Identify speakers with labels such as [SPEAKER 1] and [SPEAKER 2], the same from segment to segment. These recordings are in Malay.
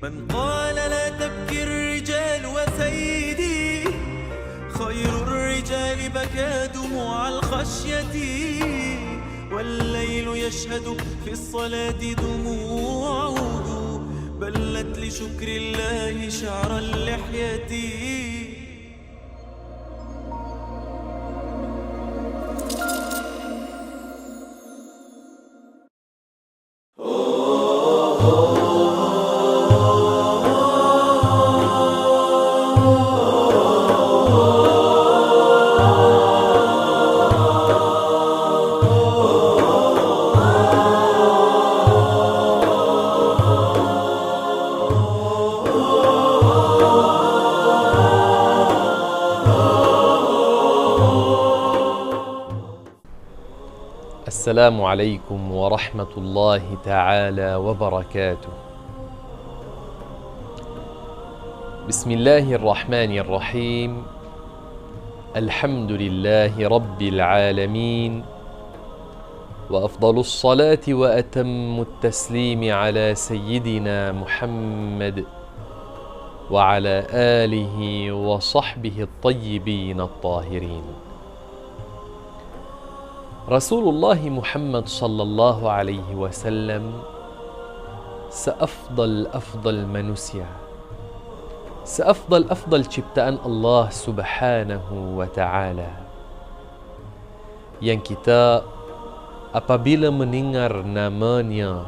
[SPEAKER 1] من قال لا تبكي الرجال وسيدي خير الرجال بكى دموع الخشية والليل يشهد في الصلاة دموعه بلت لشكر الله شعر اللحية.
[SPEAKER 2] السلام عليكم ورحمة الله تعالى وبركاته. بسم الله الرحمن الرحيم. الحمد لله رب العالمين، وأفضل الصلاة وأتم التسليم على سيدنا محمد وعلى آله وصحبه الطيبين الطاهرين. Rasulullah Muhammad sallallahu alaihi wasallam seafdal manusia, seafdal ciptaan Allah Subhanahu wa taala, yang kita apabila mendengar namanya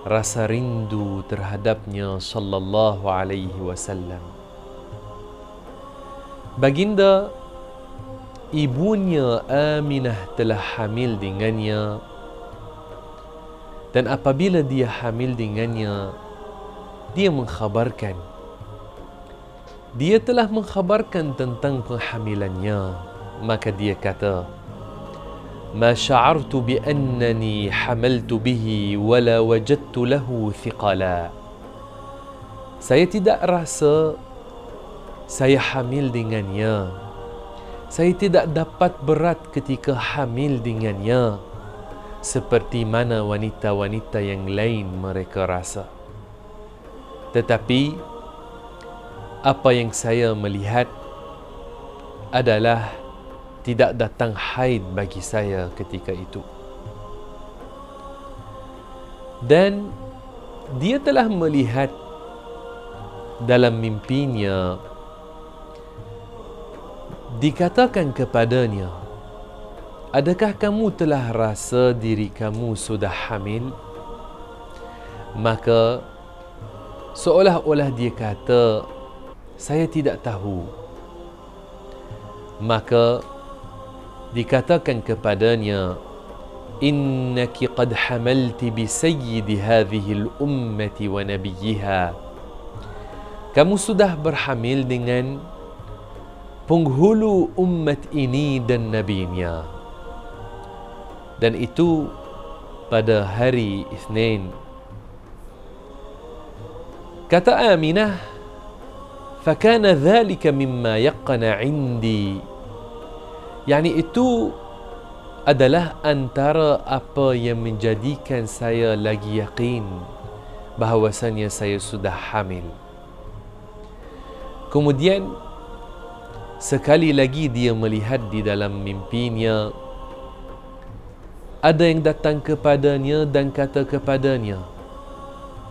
[SPEAKER 2] rasa rindu terhadapnya sallallahu alaihi wasallam. Baginda ibunya Aminah telah hamil dengannya, dan apabila dia hamil dengannya, dia telah mengkhabarkan tentang penghamilannya. Maka dia kata, "Ma sya'artu bi annani hamaltu bihi wala wajadtu lahu thiqala." Saya tidak rasa saya hamil dengannya. Saya tidak dapat berat ketika hamil dengannya seperti mana wanita-wanita yang lain mereka rasa. Tetapi apa yang saya melihat adalah tidak datang haid bagi saya ketika itu. Dan dia telah melihat dalam mimpinya, dikatakan kepadanya, "Adakah kamu telah rasa diri kamu sudah hamil?" Maka seolah-olah dia kata, "Saya tidak tahu." Maka dikatakan kepadanya, "Innaki qad hamalti bi sayyidi hadhihi al-ummati wa nabiyyiha." Kamu sudah berhamil dengan penghulu umat ini dan nabinya. Dan itu pada hari Isnin. Kata Aminah, "Fakana dhalika mimma yaqana indi." Yani itu adalah antara apa yang menjadikan saya lagi yakin bahawasanya saya sudah hamil. Kemudian sekali lagi dia melihat di dalam mimpinya, ada yang datang kepadanya dan kata kepadanya,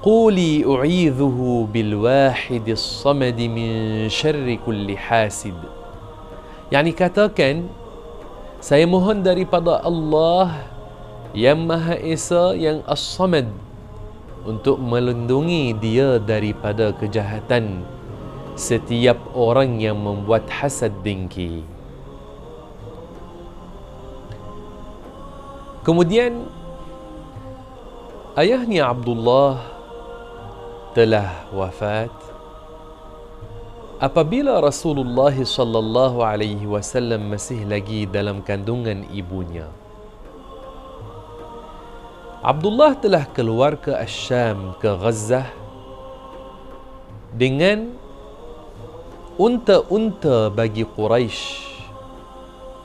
[SPEAKER 2] "Quli u'idhuhu bil wahidis samadi min syarri kulli hasid." Yani katakan, saya mohon daripada Allah yang Maha Esa, yang As-Samad, untuk melindungi dia daripada kejahatan setiap orang yang membuat hasad dengki. Kemudian ayahnya Abdullah telah wafat apabila Rasulullah sallallahu alaihi wasallam masih lagi dalam kandungan ibunya. Abdullah telah keluar ke Asyam, ke Gaza, dengan unta-unta bagi Quraisy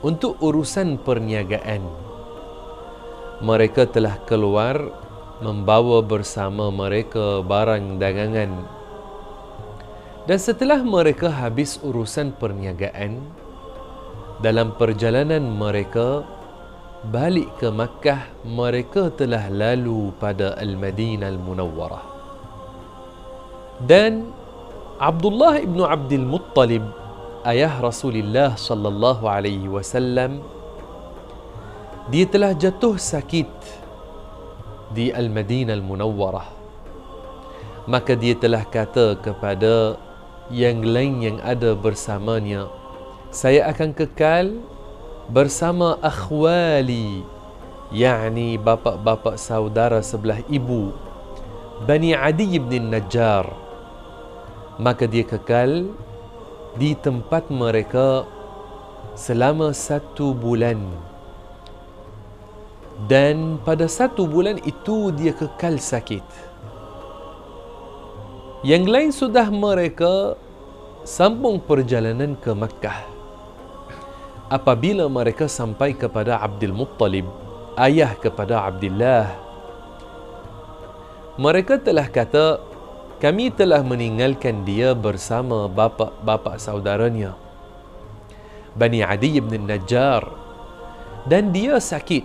[SPEAKER 2] untuk urusan perniagaan. Mereka telah keluar membawa bersama mereka barang dagangan. Dan setelah mereka habis urusan perniagaan, dalam perjalanan mereka balik ke Makkah, mereka telah lalu pada Al-Madinah Al-Munawwarah. Dan Abdullah ibn Abdul Muttalib, ayah Rasulullah sallallahu alaihi wasallam, dia telah jatuh sakit di Al-Madinah Al-Munawwarah. Maka dia telah kata kepada yang lain yang ada bersamanya, saya akan kekal bersama akhwali, yakni bapa-bapa saudara sebelah ibu, Bani Adi bin Najjar. Maka dia kekal di tempat mereka selama 1 bulan. Dan pada 1 bulan itu dia kekal sakit. Yang lain sudah mereka sambung perjalanan ke Makkah. Apabila mereka sampai kepada Abdul Muttalib, ayah kepada Abdullah, mereka telah kata, kami telah meninggalkan dia bersama bapa saudaranya, Bani Adi bin Najjar, dan dia sakit.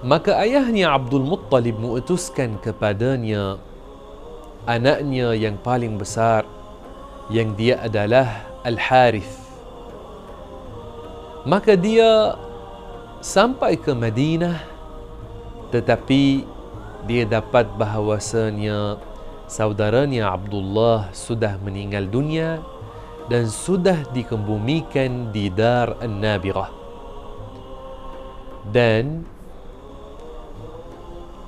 [SPEAKER 2] Maka ayahnya Abdul Muttalib mengutuskan kepadanya anaknya yang paling besar, yang dia adalah Al-Harith. Maka dia sampai ke Madinah, tetapi dia dapat bahawasanya saudaranya Abdullah sudah meninggal dunia dan sudah dikebumikan di Dar An-Nabirah. Dan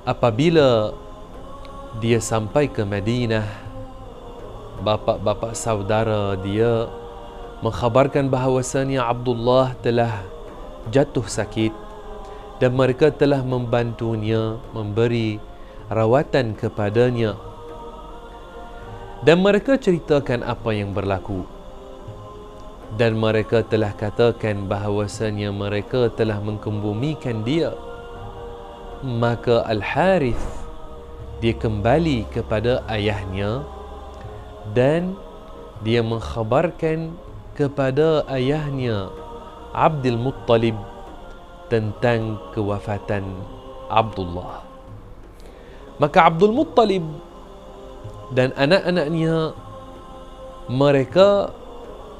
[SPEAKER 2] apabila dia sampai ke Madinah, bapa-bapa saudara dia mengkhabarkan bahawasanya Abdullah telah jatuh sakit dan mereka telah membantunya, memberi rawatan kepadanya. Dan mereka ceritakan apa yang berlaku. Dan mereka telah katakan bahawasanya mereka telah mengkebumikan dia. Maka Al-Harith, dia kembali kepada ayahnya dan dia mengkhabarkan kepada ayahnya Abdul Muttalib tentang kewafatan Abdullah. Maka Abdul Muttalib dan anak-anaknya, mereka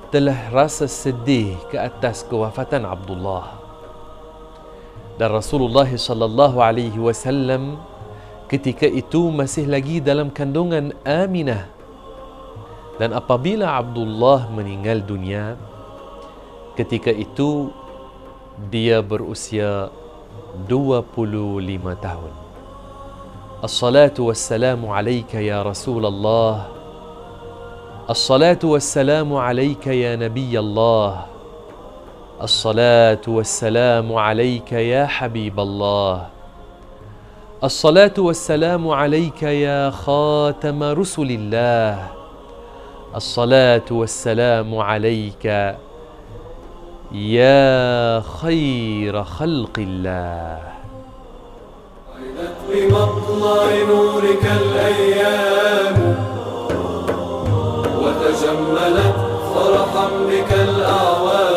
[SPEAKER 2] telah rasa sedih ke atas kewafatan Abdullah. Dan Rasulullah sallallahu alaihi wasallam ketika itu masih lagi dalam kandungan Aminah. Dan apabila Abdullah meninggal dunia, ketika itu dia berusia 25 tahun. As-salatu wassalamu alayka ya Rasulullah. As-salatu wassalamu alayka ya Nabi Allah. As-salatu wassalamu alayka ya Habib Allah. As-salatu wassalamu alayka ya khatam rusulillah. As-salatu wassalamu alayka ya khair khalqillah.
[SPEAKER 3] بمطلع نورك الأيام وتجملت فرحا بك الأعوام